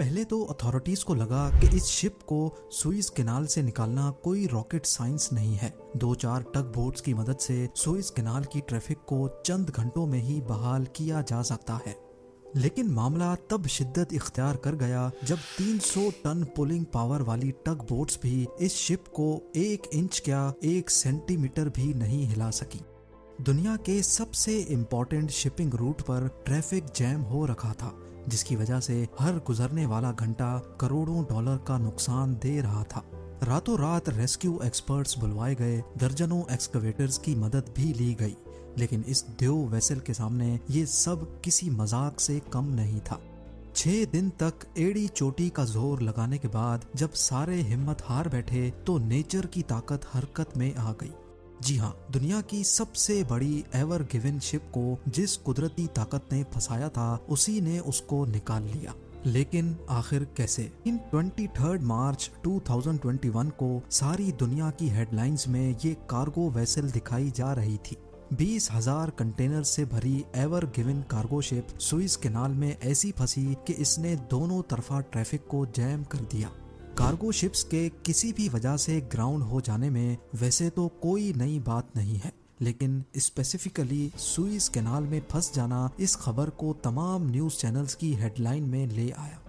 पहले तो अथॉरिटीज को लगा कि इस शिप को सुइज कैनाल से निकालना कोई रॉकेट साइंस नहीं है। 2-4 टग बोट्स की मदद से सुइज कैनाल की ट्रैफिक को चंद घंटों में ही बहाल किया जा सकता है। लेकिन मामला तब शिद्दत इख्तियार कर गया जब 300 टन पुलिंग पावर वाली टग बोट्स भी इस शिप को 1 इंच क्या 1 सेंटीमीटर भी नहीं हिला सकी। दुनिया के सबसे इम्पोर्टेंट शिपिंग रूट पर ट्रैफिक जैम हो रखा था, जिसकी वजह से हर गुजरने वाला घंटा करोड़ों डॉलर का नुकसान दे रहा था। रातों रात रेस्क्यू एक्सपर्ट्स बुलवाए गए, दर्जनों एक्सकवेटर्स की मदद भी ली गई, लेकिन इस देव वेसल के सामने ये सब किसी मजाक से कम नहीं था। 6 दिन तक एड़ी चोटी का जोर लगाने के बाद जब सारे हिम्मत हार बैठे तो नेचर की ताकत हरकत में आ गई। जी हाँ, दुनिया की सबसे बड़ी एवर गिवन शिप को जिस कुदरती ताकत ने फंसाया था उसी ने उसको निकाल लिया। लेकिन आखिर कैसे? इन 23 मार्च 2021 को सारी दुनिया की हेडलाइंस में ये कार्गो वेसल दिखाई जा रही थी। 20,000 कंटेनर से भरी ever given cargo ship Swiss canal में ऐसी फंसी कि इसने दोनों तरफा ट्रैफिक को जैम कर दिया। कार्गो शिप्स के किसी भी वजह से ग्राउंड हो जाने में वैसे तो कोई नई बात नहीं है, लेकिन स्पेसिफिकली सुइज कैनाल में फंस जाना इस खबर को तमाम न्यूज चैनल्स की हेडलाइन में ले आया।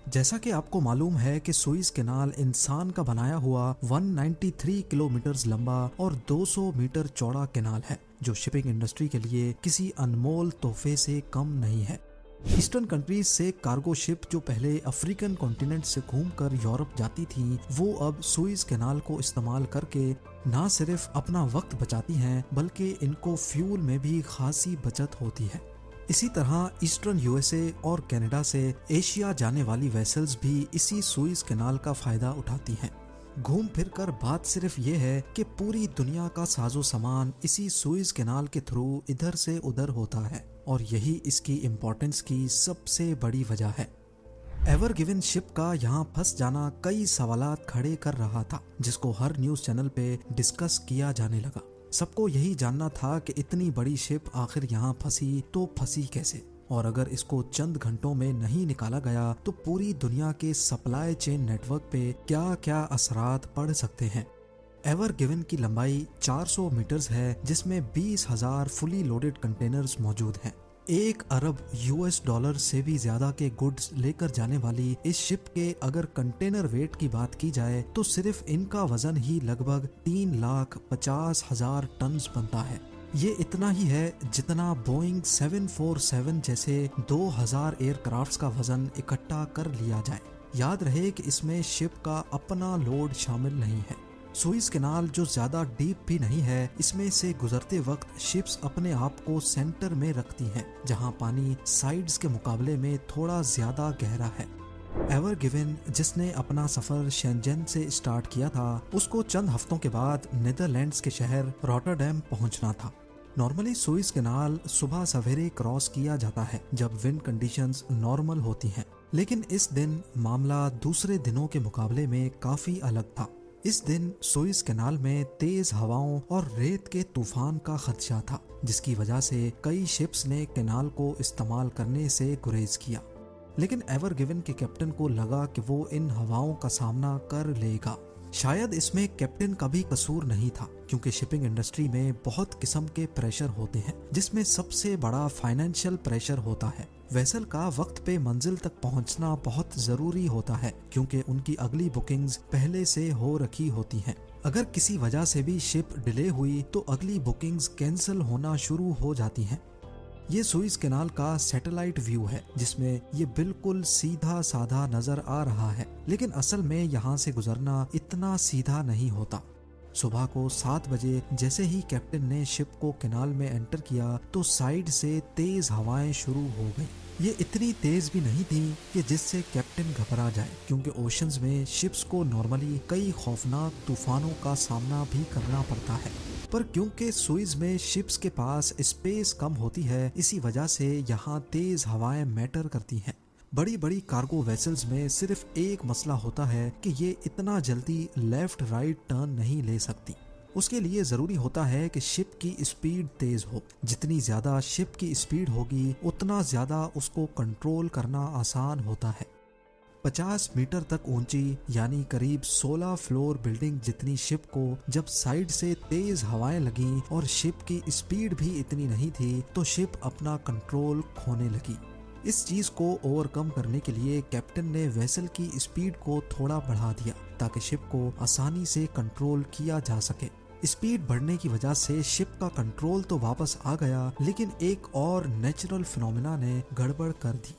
जैसा कि आपको मालूम है कि सुइज कैनाल इंसान का बनाया हुआ 193 किलोमीटर लंबा और 200 मीटर चौड़ा कैनाल है, जो शिपिंग इंडस्ट्री के लिए किसी अनमोल तोहफे से कम नहीं है। ईस्टर्न कंट्रीज से कार्गो शिप जो पहले अफ्रीकन कॉन्टिनेंट से घूमकर यूरोप जाती थी, वो अब सुइज कैनाल को इस्तेमाल करके ना सिर्फ अपना वक्त बचाती हैं, बल्कि इनको फ्यूल में भी खासी बचत होती है। इसी तरह ईस्टर्न यूएसए और कनाडा से एशिया जाने वाली वेसल्स भी इसी सुइज कैनाल का फायदा उठाती हैं। घूम फिर कर बात सिर्फ ये है कि पूरी दुनिया का साजो सामान इसी सुइज कैनाल के थ्रू इधर से उधर होता है, और यही इसकी इम्पोर्टेंस की सबसे बड़ी वजह है। एवर गिवन शिप का यहाँ फंस जाना कई सवालात खड़े कर रहा था, जिसको हर न्यूज चैनल पे डिस्कस किया जाने लगा। सबको यही जानना था कि इतनी बड़ी शिप आखिर यहाँ फंसी तो फंसी कैसे, और अगर इसको चंद घंटों में नहीं निकाला गया तो पूरी दुनिया के सप्लाई चेन नेटवर्क पे क्या क्या असरात पड़ सकते हैं। एवर गिवन की लंबाई 400 मीटर्स है, जिसमें 20,000 फुली लोडेड कंटेनर्स मौजूद हैं। 1 अरब $US से भी ज्यादा के गुड्स लेकर जाने वाली इस शिप के अगर कंटेनर वेट की बात की जाए तो सिर्फ इनका वजन ही लगभग 3,50,000 टन बनता है। ये इतना ही है जितना बोइंग 747 जैसे 2000 एयरक्राफ्ट्स का वजन इकट्ठा कर लिया जाए। याद रहे कि इसमें शिप का अपना लोड शामिल नहीं है। सुइज कैनाल जो ज्यादा डीप भी नहीं है, इसमें से गुजरते वक्त शिप्स अपने आप को सेंटर में रखती हैं, जहां पानी साइड्स के मुकाबले में थोड़ा ज्यादा गहरा है। एवर गिवन जिसने अपना सफर शेंजन से स्टार्ट किया था, उसको चंद हफ्तों के बाद नीदरलैंड्स के शहर रॉटरडैम पहुंचना था। नॉर्मली सुइज कैनाल सुबह सवेरे क्रॉस किया जाता है जब विंड कंडीशंस नॉर्मल होती हैं, लेकिन इस दिन मामला दूसरे दिनों के मुकाबले में काफी अलग था। इस दिन सुइज कैनाल में तेज हवाओं और रेत के तूफान का खदशा था, जिसकी वजह से कई शिप्स ने कैनाल को इस्तेमाल करने से गुरेज किया। लेकिन एवर गिवन के कैप्टन को लगा कि वो इन हवाओं का सामना कर लेगा। शायद इसमें कैप्टन का भी कसूर नहीं था, क्योंकि शिपिंग इंडस्ट्री में बहुत किस्म के प्रेशर होते हैं, जिसमें सबसे बड़ा फाइनेंशियल प्रेशर होता है। वेसल का वक्त पे मंजिल तक पहुंचना बहुत जरूरी होता है, क्योंकि उनकी अगली बुकिंग्स पहले से हो रखी होती हैं। अगर किसी वजह से भी शिप डिले हुई तो अगली बुकिंग्स कैंसिल होना शुरू हो जाती हैं। ये सुइज कैनाल का सैटेलाइट व्यू है, जिसमें ये बिल्कुल सीधा साधा नजर आ रहा है, लेकिन असल में यहाँ से गुजरना इतना सीधा नहीं होता। सुबह को 7 बजे जैसे ही कैप्टन ने शिप को कैनाल में एंटर किया तो साइड से तेज हवाएं शुरू हो गई। ये इतनी तेज भी नहीं थी कि जिससे कैप्टन घबरा जाए, क्योंकि ओशंस में शिप्स को नॉर्मली कई खौफनाक तूफानों का सामना भी करना पड़ता है, पर क्योंकि सुइज में शिप्स के पास स्पेस कम होती है, इसी वजह से यहाँ तेज हवाएं मैटर करती हैं। बड़ी बड़ी कार्गो वेसल्स में सिर्फ एक मसला होता है कि ये इतना जल्दी लेफ्ट राइट टर्न नहीं ले सकती। उसके लिए जरूरी होता है कि शिप की स्पीड तेज हो। जितनी ज्यादा शिप की स्पीड होगी, उतना ज्यादा उसको कंट्रोल करना आसान होता है। 50 मीटर तक ऊंची यानी करीब 16 फ्लोर बिल्डिंग जितनी शिप को जब साइड से तेज हवाएं लगी और शिप की स्पीड भी इतनी नहीं थी तो शिप अपना कंट्रोल खोने लगी। इस चीज को ओवरकम करने के लिए कैप्टन ने वेसल की स्पीड को थोड़ा बढ़ा दिया ताकि शिप को आसानी से कंट्रोल किया जा सके। स्पीड बढ़ने की वजह से शिप का कंट्रोल तो वापस आ गया, लेकिन एक और नेचुरल फिनोमेना ने गड़बड़ कर दी।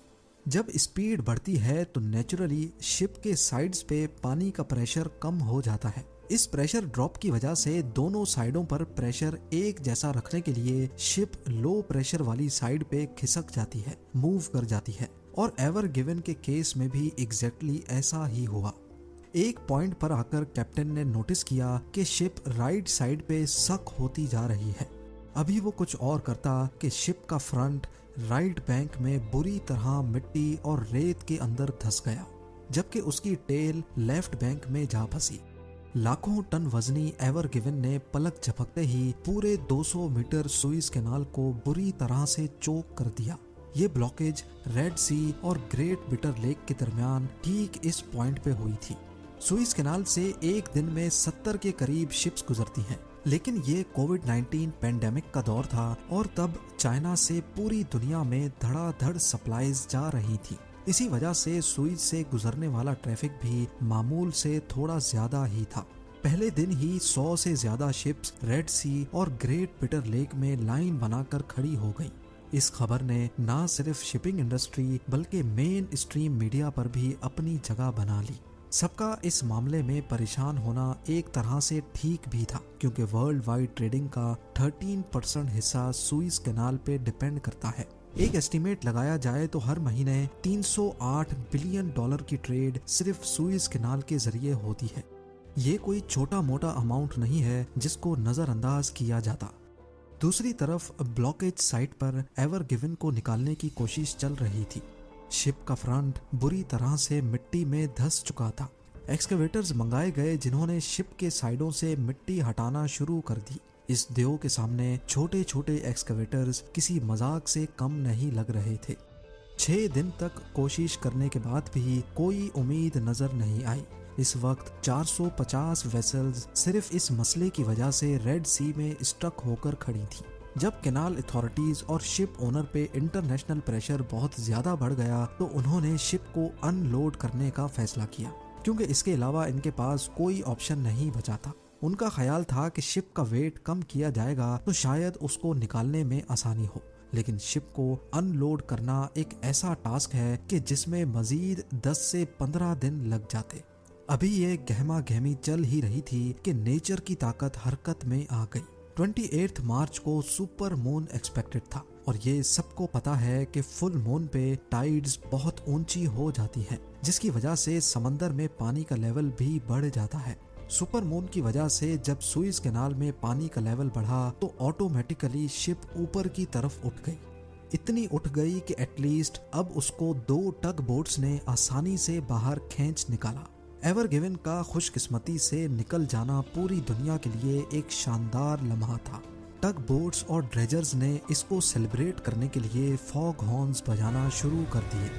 जब स्पीड बढ़ती है तो नेचुरली शिप के साइड्स पे पानी का प्रेशर कम हो जाता है। इस प्रेशर ड्रॉप की वजह से दोनों साइडों पर प्रेशर एक जैसा रखने के लिए शिप लो प्रेशर वाली साइड पे खिसक जाती है, मूव कर जाती है। और एवर गिवन के केस में भी एग्जैक्टली ऐसा ही हुआ। एक पॉइंट पर आकर कैप्टन ने नोटिस किया कि शिप राइट साइड पे सक होती जा रही है। अभी वो कुछ और करता कि शिप का फ्रंट राइट बैंक में बुरी तरह मिट्टी और रेत के अंदर धंस गया, जबकि उसकी टेल लेफ्ट बैंक में जा फंसी। लाखों टन वजनी एवर गिवन ने पलक झपकते ही पूरे 200 मीटर सुइज कैनाल को बुरी तरह से चोक कर दिया। ये ब्लॉकेज रेड सी और ग्रेट बिटर लेक के दरमियान ठीक इस पॉइंट पे हुई थी। सुइज कैनाल से एक दिन में 70 के करीब शिप्स गुजरती हैं, लेकिन ये कोविड-19 पेंडेमिक का दौर था और तब चाइना से पूरी दुनिया में धड़ाधड़ सप्लाईज जा रही थी। इसी वजह से सुइज से गुजरने वाला ट्रैफिक भी मामूल से थोड़ा ज्यादा ही था। पहले दिन ही 100 से ज्यादा शिप्स रेड सी और ग्रेट बिटर लेक में लाइन बनाकर खड़ी हो गई। इस खबर ने न सिर्फ शिपिंग इंडस्ट्री बल्कि मेन स्ट्रीम मीडिया पर भी अपनी जगह बना ली। सबका इस मामले में परेशान होना एक तरह से ठीक भी था, क्योंकि वर्ल्ड वाइड ट्रेडिंग का 13% हिस्सा सुइज कैनाल पे डिपेंड करता है। एक एस्टीमेट लगाया जाए तो हर महीने $308 बिलियन की ट्रेड सिर्फ सुइज कैनाल के जरिए होती है। ये कोई छोटा मोटा अमाउंट नहीं है जिसको नजरअंदाज किया जाता। दूसरी तरफ ब्लॉकेज साइट पर एवर गिवन को निकालने की कोशिश चल रही थी। शिप का फ्रंट बुरी तरह से मिट्टी में धंस चुका था। एक्सकेवेटर्स मंगाए गए जिन्होंने शिप के साइडों से मिट्टी हटाना शुरू कर दी। इस देव के सामने छोटे छोटे एक्सकेवेटर्स किसी मजाक से कम नहीं लग रहे थे। 6 दिन तक कोशिश करने के बाद भी कोई उम्मीद नजर नहीं आई। इस वक्त 450 वेसल्स सिर्फ इस मसले की वजह से रेड सी में स्टक होकर खड़ी थी। जब कैनाल अथॉरिटीज और शिप ओनर पे इंटरनेशनल प्रेशर बहुत ज्यादा बढ़ गया तो उन्होंने शिप को अनलोड करने का फैसला किया, क्योंकि इसके अलावा इनके पास कोई ऑप्शन नहीं बचा था। उनका ख्याल था कि शिप का वेट कम किया जाएगा तो शायद उसको निकालने में आसानी हो, लेकिन शिप को अनलोड करना एक ऐसा टास्क है कि जिसमें मजीद 10 से 15 दिन लग जाते। अभी ये गहमा गहमी चल ही रही थी कि नेचर की ताकत हरकत में आ गई। 28 मार्च को सुपर मून एक्सपेक्टेड था और ये सबको पता है कि फुल मून पे टाइड्स बहुत ऊंची हो जाती हैं, जिसकी वजह से समंदर में पानी का लेवल भी बढ़ जाता है। सुपर मून की वजह से जब सुइज कैनाल में पानी का लेवल बढ़ा तो ऑटोमेटिकली शिप ऊपर की तरफ उठ गई। इतनी उठ गई कि एटलीस्ट अब उसको 2 टग बोट्स ने आसानी से बाहर खींच निकाला। एवर गिवन का खुशकिस्मती से निकल जाना पूरी दुनिया के लिए एक शानदार लम्हा था। टग बोट्स और ड्रेजर्स ने इसको सेलिब्रेट करने के लिए फॉग हॉर्न्स बजाना शुरू कर दिए।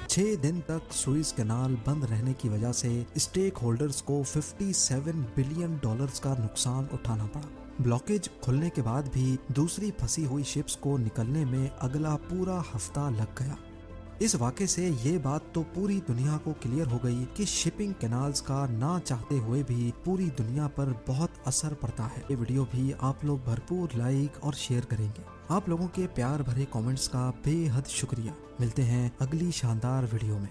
6 दिन तक सुइज कैनाल बंद रहने की वजह से स्टेक होल्डर्स को $57 बिलियन का नुकसान उठाना पड़ा। ब्लॉकेज खुलने के बाद भी दूसरी फंसी हुई शिप्स को निकलने में अगला पूरा हफ्ता लग गया। इस वाक़े से ये बात तो पूरी दुनिया को क्लियर हो गई कि शिपिंग कैनाल्स का ना चाहते हुए भी पूरी दुनिया पर बहुत असर पड़ता है। ये वीडियो भी आप लोग भरपूर लाइक और शेयर करेंगे। आप लोगों के प्यार भरे कमेंट्स का बेहद शुक्रिया। मिलते हैं अगली शानदार वीडियो में।